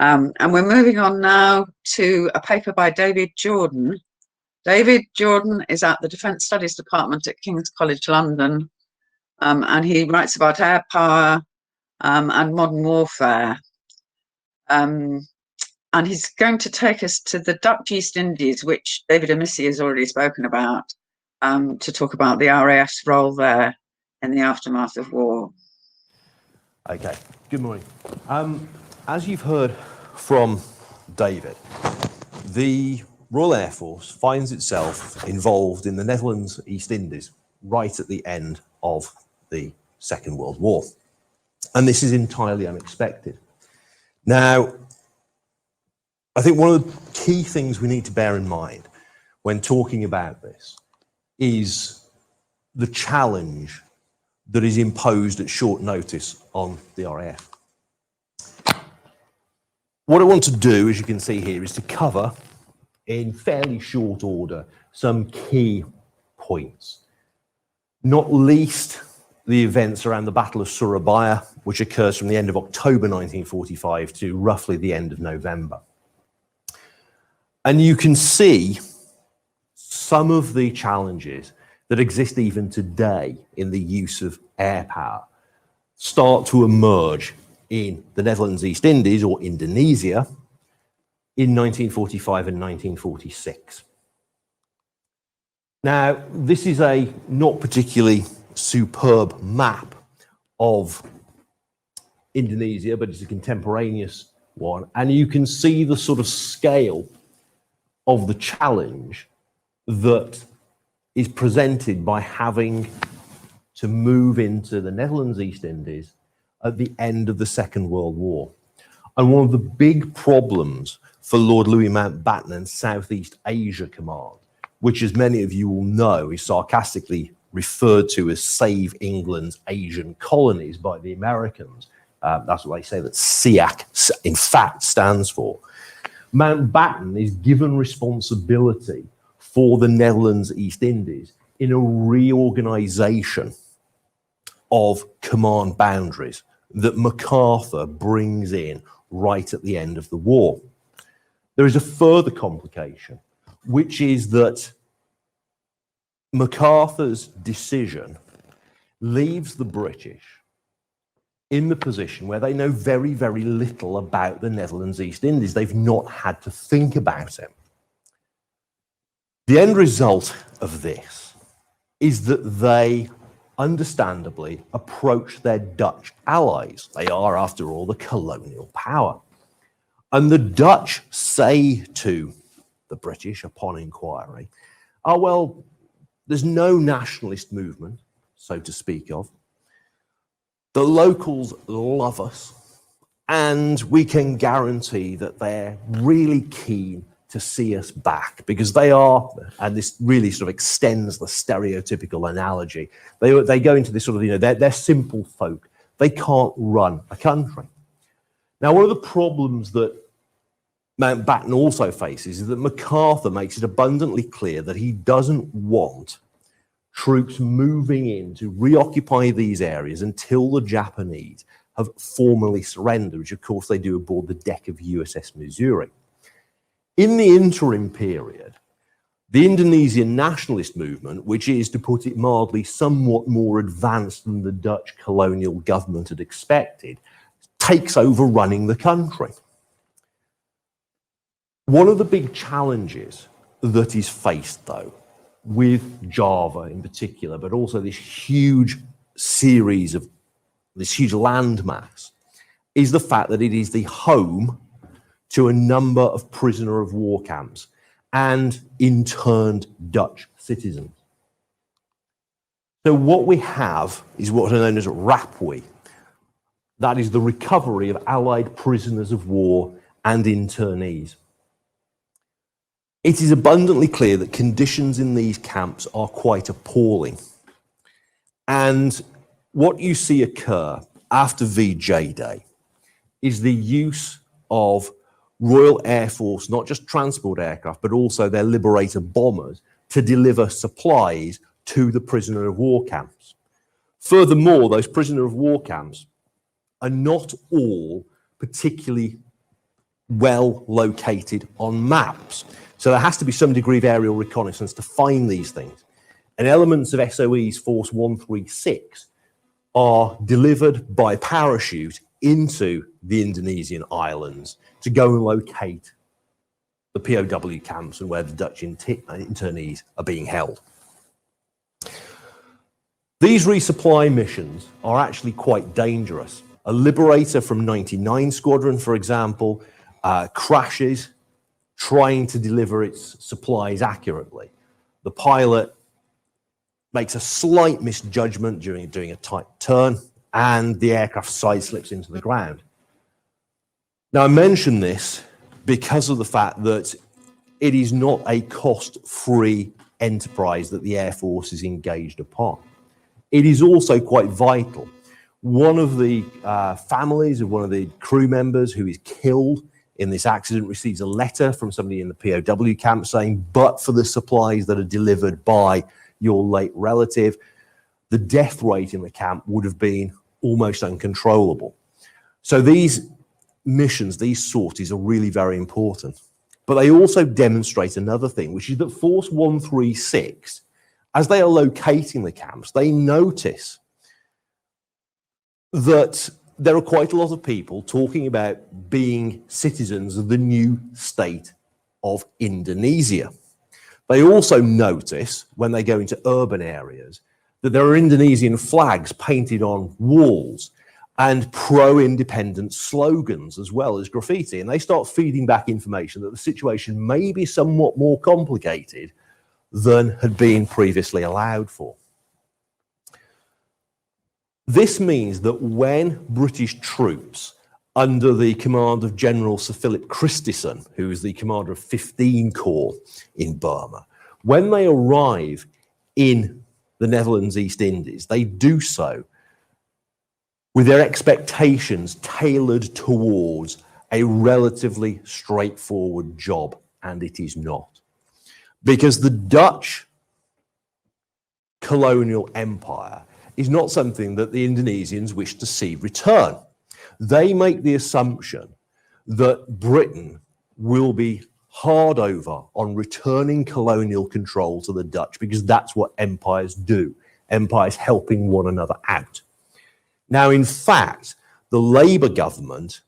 And we're moving on now to a paper by David Jordan. David Jordan is at the Defence Studies Department at King's College London, and he writes about air power and modern warfare. And he's going to take us to the Dutch East Indies, which David Amissi has already spoken about, to talk about the RAF's role there in the aftermath of war. Okay, good morning. As you've heard from David, the Royal Air Force finds itself involved in the Netherlands East Indies right at the end of the Second World War. And this is entirely unexpected. Now, I think one of the key things we need to bear in mind when talking about this is the challenge that is imposed at short notice on the RAF. What I want to do, as you can see here, is to cover in fairly short order some key points, not least the events around the Battle of Surabaya, which occurs from the end of October 1945 to roughly the end of November. And you can see some of the challenges that exist even today in the use of air power start to emerge in the Netherlands East Indies, or Indonesia, in 1945 and 1946. Now, this is a not particularly superb map of Indonesia, but it's a contemporaneous one, and you can see the sort of scale of the challenge that is presented by having to move into the Netherlands East Indies at the end of the Second World War. And one of the big problems for Lord Louis Mountbatten and Southeast Asia Command, which, as many of you will know, is sarcastically referred to as Save England's Asian Colonies by the Americans. That's what they say that SEAC, in fact, stands for. Mountbatten is given responsibility for the Netherlands East Indies in a reorganization of command boundaries that MacArthur brings in right at the end of the war. There is a further complication, which is that MacArthur's decision leaves the British in the position where they know very, very little about the Netherlands East Indies. They've not had to think about it. The end result of this is that they understandably approach their Dutch allies. They are, after all, the colonial power. And the Dutch say to the British upon inquiry, oh, well, there's no nationalist movement, so to speak of. The locals love us, and we can guarantee that they're really keen to see us back, because they are, and this really sort of extends the stereotypical analogy, they go into this sort of, they're simple folk. They can't run a country. Now, one of the problems that Mountbatten also faces is that MacArthur makes it abundantly clear that he doesn't want troops moving in to reoccupy these areas until the Japanese have formally surrendered, which of course they do aboard the deck of USS Missouri. In the interim period, the Indonesian nationalist movement, which is, to put it mildly, somewhat more advanced than the Dutch colonial government had expected, takes over running the country. One of the big challenges that is faced, though, with Java in particular, but also this huge series of, this huge landmass, is the fact that it is the home to a number of prisoner of war camps and interned Dutch citizens. So what we have is what are known as RAPWI. That is the recovery of Allied prisoners of war and internees. It is abundantly clear that conditions in these camps are quite appalling. And what you see occur after VJ Day is the use of Royal Air Force, not just transport aircraft, but also their Liberator bombers to deliver supplies to the prisoner of war camps. Furthermore, those prisoner of war camps are not all particularly well located on maps. So there has to be some degree of aerial reconnaissance to find these things. And elements of SOE's Force 136 are delivered by parachute into the Indonesian islands to go and locate the POW camps and where the Dutch internees are being held. These resupply missions are actually quite dangerous. A Liberator from 99 Squadron, for example, crashes trying to deliver its supplies accurately. The pilot makes a slight misjudgment during doing a tight turn, and the aircraft side slips into the ground. Now, I mention this because of the fact that it is not a cost-free enterprise that the Air Force is engaged upon. It is also quite vital. One of the families of one of the crew members who is killed in this accident receives a letter from somebody in the POW camp saying, but for the supplies that are delivered by your late relative, the death rate in the camp would have been almost uncontrollable. So these missions, these sorties are really very important. But they also demonstrate another thing, which is that Force 136, as they are locating the camps, they notice that there are quite a lot of people talking about being citizens of the new state of Indonesia. They also notice, when they go into urban areas, that there are Indonesian flags painted on walls and pro-independence slogans as well as graffiti. And they start feeding back information that the situation may be somewhat more complicated than had been previously allowed for. This means that when British troops, under the command of General Sir Philip Christison, who is the commander of 15 Corps in Burma, when they arrive in the Netherlands East Indies, they do so with their expectations tailored towards a relatively straightforward job, and it is not. Because the Dutch colonial empire is not something that the Indonesians wish to see return. They make the assumption that Britain will be hard over on returning colonial control to the Dutch, because that's what empires do. Empires helping one another out. Now, in fact, the Labour government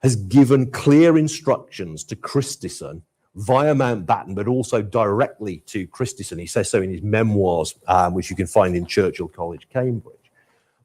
has given clear instructions to Christison via Mountbatten, but also directly to Christison. He says so in his memoirs, which you can find in Churchill College, Cambridge,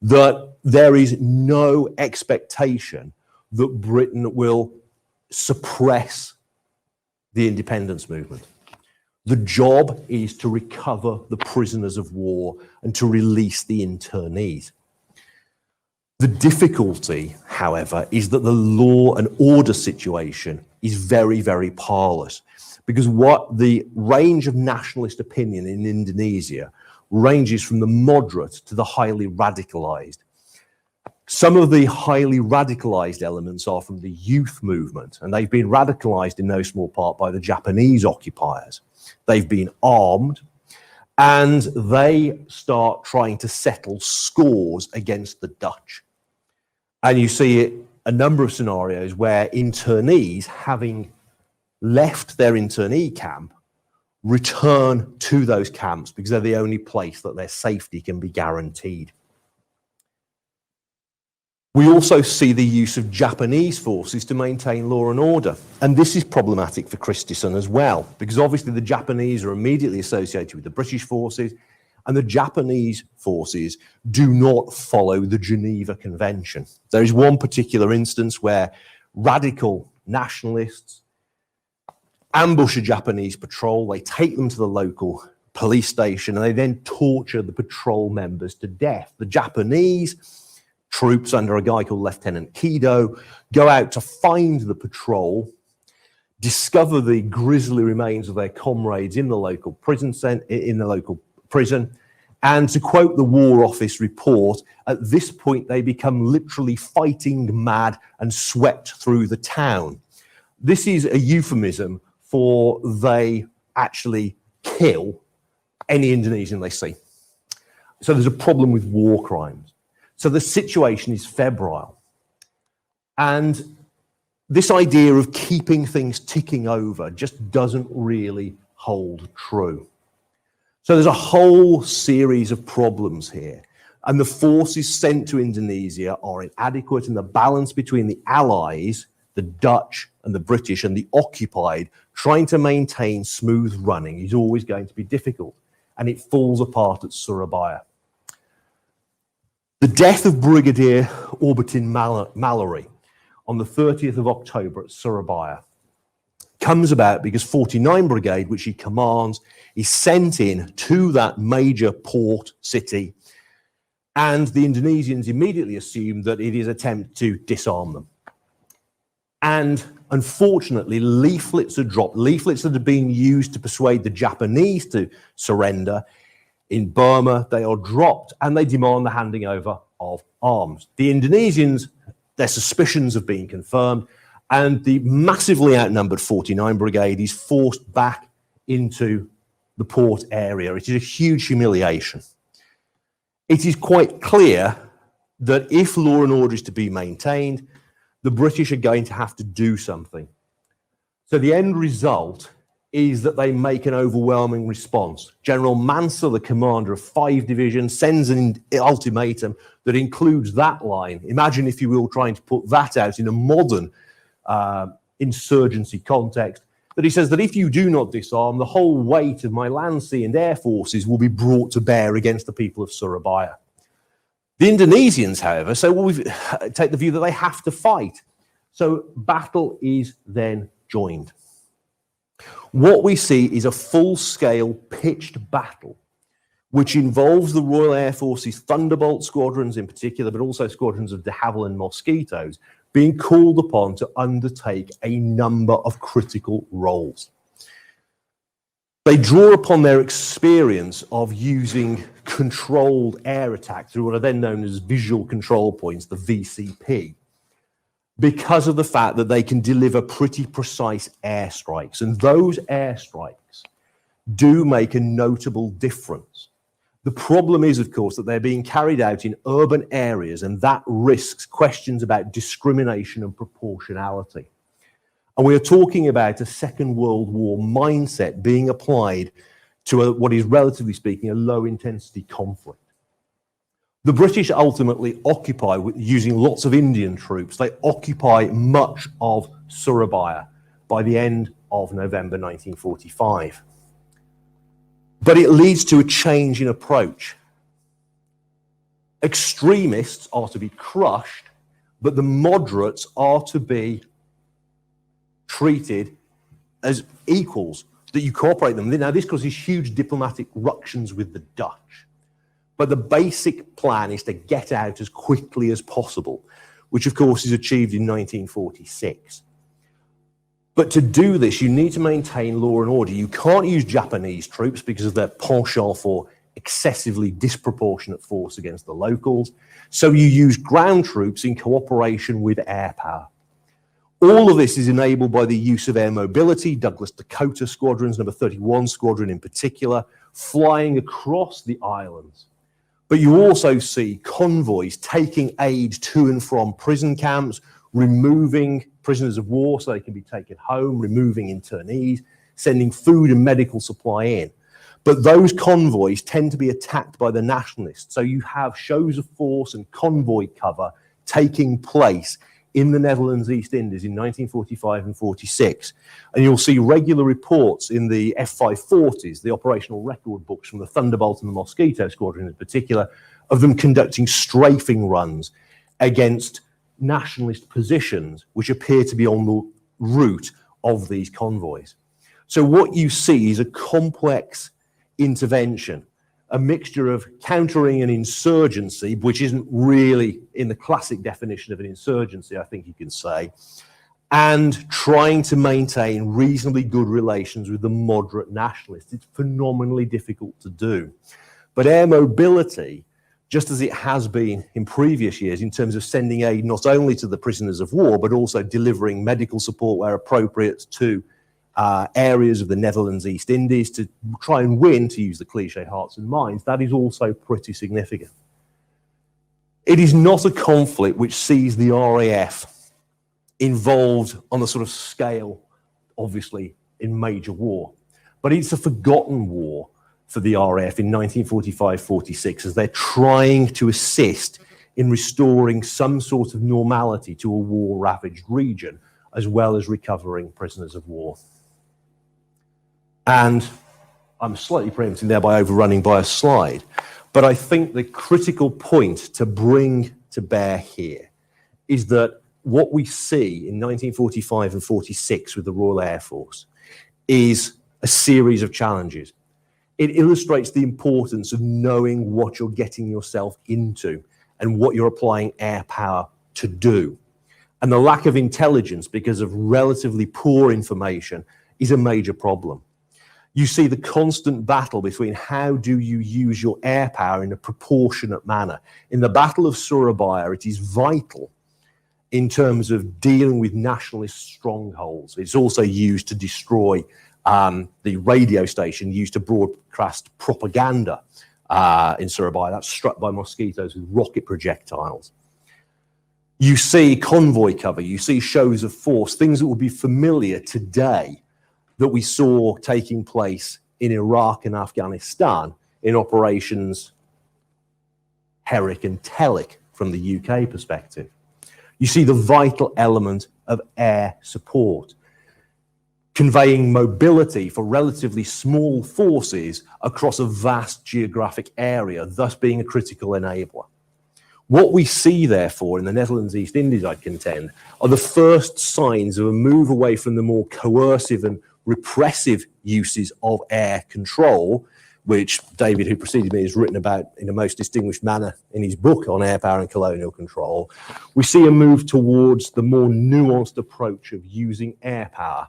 that there is no expectation that Britain will suppress the independence movement. The job is to recover the prisoners of war and to release the internees. The difficulty, however, is that the law and order situation is very, very parlous, because what the range of nationalist opinion in Indonesia ranges from the moderate to the highly radicalized. Some of the highly radicalized elements are from the youth movement, and they've been radicalized in no small part by the Japanese occupiers. They've been armed, and they start trying to settle scores against the Dutch. And you see a number of scenarios where internees, having left their internee camp, return to those camps because they're the only place that their safety can be guaranteed. We also see the use of Japanese forces to maintain law and order. And this is problematic for Christison as well, because obviously the Japanese are immediately associated with the British forces, and the Japanese forces do not follow the Geneva Convention. There is one particular instance where radical nationalists ambush a Japanese patrol, they take them to the local police station, and they then torture the patrol members to death. The Japanese troops, under a guy called Lieutenant Kido, go out to find the patrol, discover the grisly remains of their comrades in the local prison, and to quote the War Office report, at this point they become literally fighting mad and swept through the town. This is a euphemism for they actually kill any Indonesian they see. So there's a problem with war crimes. So the situation is febrile. And this idea of keeping things ticking over just doesn't really hold true. So there's a whole series of problems here, and the forces sent to Indonesia are inadequate, and the balance between the Allies, the Dutch and the British, and the occupied trying to maintain smooth running is always going to be difficult, and it falls apart at Surabaya. The death of Brigadier Orbitin Mallory on the 30th of October at Surabaya comes about because 49 Brigade, which he commands, is sent in to that major port city, and the Indonesians immediately assume that it is an attempt to disarm them. And unfortunately, leaflets are dropped, leaflets that are being used to persuade the Japanese to surrender in Burma. They are dropped and they demand the handing over of arms. The Indonesians, their suspicions have been confirmed, and the massively outnumbered 49 Brigade is forced back into the port area. It is a huge humiliation. It is quite clear that if law and order is to be maintained, the British are going to have to do something. So the end result is that they make an overwhelming response. General Mansell, the commander of 5 divisions, sends an ultimatum that includes that line. Imagine, if you will, trying to put that out in a modern insurgency context, that he says that if you do not disarm, the whole weight of my land, sea and air forces will be brought to bear against the people of Surabaya. The Indonesians, however, say, well, we take the view that they have to fight. So battle is then joined. What we see is a full-scale pitched battle, which involves the Royal Air Force's Thunderbolt squadrons in particular, but also squadrons of de Havilland Mosquitoes, being called upon to undertake a number of critical roles. They draw upon their experience of using controlled air attack through what are then known as visual control points, the VCP, because of the fact that they can deliver pretty precise airstrikes. And those airstrikes do make a notable difference. The problem is, of course, that they're being carried out in urban areas, and that risks questions about discrimination and proportionality. And we are talking about a Second World War mindset being applied to what is, relatively speaking, a low-intensity conflict. The British ultimately occupy, using lots of Indian troops, they occupy much of Surabaya by the end of November 1945. But it leads to a change in approach. Extremists are to be crushed, but the moderates are to be treated as equals, that you cooperate them. Now, this causes huge diplomatic ructions with the Dutch. But the basic plan is to get out as quickly as possible, which, of course, is achieved in 1946. But to do this, you need to maintain law and order. You can't use Japanese troops because of their penchant for excessively disproportionate force against the locals. So you use ground troops in cooperation with air power. All of this is enabled by the use of air mobility, Douglas Dakota squadrons, number 31 squadron in particular, flying across the islands. But you also see convoys taking aid to and from prison camps, removing prisoners of war so they can be taken home, removing internees, sending food and medical supply in. But those convoys tend to be attacked by the nationalists. So you have shows of force and convoy cover taking place in the Netherlands East Indies in 1945 and 46. And you'll see regular reports in the F-540s, the operational record books from the Thunderbolt and the Mosquito Squadron in particular, of them conducting strafing runs against nationalist positions which appear to be on the route of these convoys. So what you see is a complex intervention, a mixture of countering an insurgency, which isn't really in the classic definition of an insurgency, I think you can say, and trying to maintain reasonably good relations with the moderate nationalists. It's phenomenally difficult to do. But air mobility, just as it has been in previous years in terms of sending aid not only to the prisoners of war, but also delivering medical support where appropriate to areas of the Netherlands East Indies to try and win, to use the cliche, hearts and minds, that is also pretty significant. It is not a conflict which sees the RAF involved on a sort of scale, obviously, in major war. But it's a forgotten war for the RAF in 1945-46 as they're trying to assist in restoring some sort of normality to a war-ravaged region, as well as recovering prisoners of war. And I'm slightly preempting there by overrunning by a slide, but I think the critical point to bring to bear here is that what we see in 1945 and 46 with the Royal Air Force is a series of challenges. It illustrates the importance of knowing what you're getting yourself into and what you're applying air power to do. And the lack of intelligence because of relatively poor information is a major problem. You see the constant battle between how do you use your air power in a proportionate manner. In the Battle of Surabaya, it is vital in terms of dealing with nationalist strongholds. It's also used to destroy the radio station used to broadcast propaganda in Surabaya. That's struck by mosquitoes with rocket projectiles. You see convoy cover, you see shows of force, things that would be familiar today that we saw taking place in Iraq and Afghanistan in operations Herrick and Tellick from the UK perspective. You see the vital element of air support, conveying mobility for relatively small forces across a vast geographic area, thus being a critical enabler. What we see, therefore, in the Netherlands East Indies, I contend, are the first signs of a move away from the more coercive and repressive uses of air control, which David, who preceded me, has written about in a most distinguished manner in his book on air power and colonial control. We see a move towards the more nuanced approach of using air power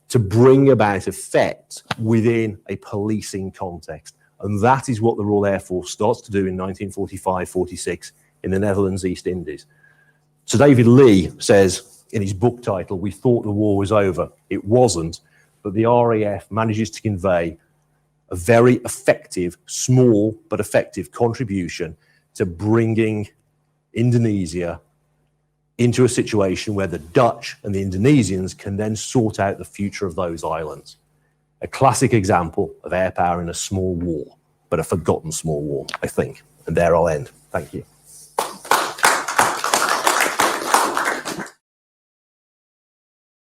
to bring about effect within a policing context. And that is what the Royal Air Force starts to do in 1945-46 in the Netherlands East Indies. So David Lee says in his book title, "We thought the war was over." It wasn't, but the RAF manages to convey a very effective, small but effective contribution to bringing Indonesia into a situation where the Dutch and the Indonesians can then sort out the future of those islands. A classic example of air power in a small war, but a forgotten small war, I think. And there I'll end. Thank you.